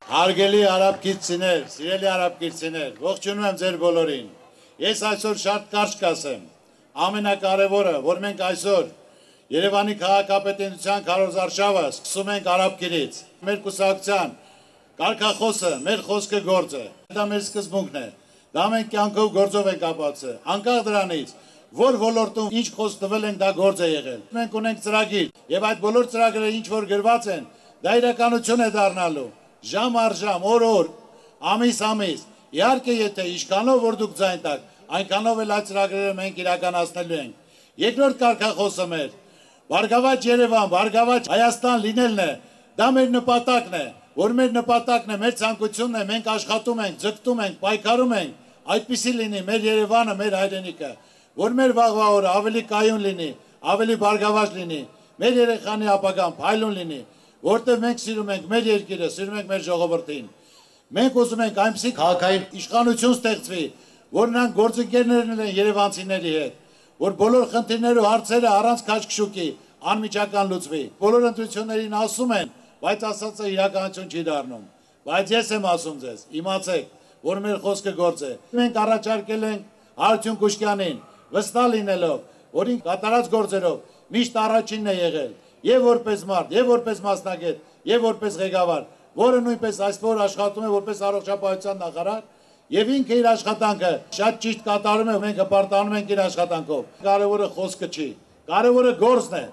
Հարգելի արաբկիրցիներ, սիրելի արաբկիրցիներ, ողջունում եմ ձեր բոլորին։ Ես այսօր շատ կարճ կասեմ։ Ամենակարևորը, որ մենք այսօր Երևանի քաղաքապետարության քարոզարշավը սկսում ենք արաբկիրից։ Մեր կուսակցության կարգախոսը, մեր խոսքը գործ է։ Դա մեր սկզբունքն է։ Դա մենք կյանքով գործով ենք ապացուցել։ Անկախ դրանից, որ ոլորտում ինչ խոսք տվել ենք, դա գործ է եղել։ Մենք ունենք ծրագիր, եւ այդ բոլոր ծրագրերը ինչ որ գրված են, դա իրականություն է դառնալու։ Ժամ առ ժամ, օր, ամիս։ Իհարկե, եթե ինչքանով որ դուք ձայն տաք, այնքանով էլ այդ ծրագրերը մենք իրականացնելու ենք։ Երկրորդ կարգախոսը մեր Բարգավաճ Երևան, Բարգավաճ Հայաստան լինելն է։ Դա մեր նպատակն է, որ մեր նպատակն է, մեր ցանկությունն է, մենք աշխատում ենք, ձգտում ենք, պայքարում ենք, այդպիսի լինի մեր Երևանը, մեր հայրենիքը, որ մեր վաղվա օրը ավելի կայուն լինի, ավելի բարգավաճ լինի, մեր երեխանի ապագան փայլուն լինի, որտեղ մենք սիրում ենք մեր երկիրը, սիրում ենք մեր ժողովրդին։ Մենք ուզում ենք այնպիսի քաղաքային իշխանություն ստեղծվի, որ նրանք գործընկերներ լինեն երևանցիների հետ, որ բոլոր խնդիրները ու հարցերը առանց քաշքշուկի անմիջական լուծվի։ Բոլոր ընտրություններին ասում են, բայց ասածը իրականություն չի դառնում։ Բայց ես եմ ասում ձեզ, իմացեք, որ մեր խոսքը գործ է։ Մենք առաջարկել ենք Հարություն Կուշկյանին, վստահ լինելով, որ ինքը կատարած գործերով միշտ առաջինն է եղել, եւ որպես մարդ, եւ որպես մասնագետ, եւ որպես ղեկավար, որը նույնպես այսօր աշխատում է որպես առողջապահության նախարար, եւ ինքը իր աշխատանքը շատ ճիշտ կատարում է, մենք հպարտանում ենք իր աշխատանքով։ Կարևորը խոսքը չի, կարևորը գործն է։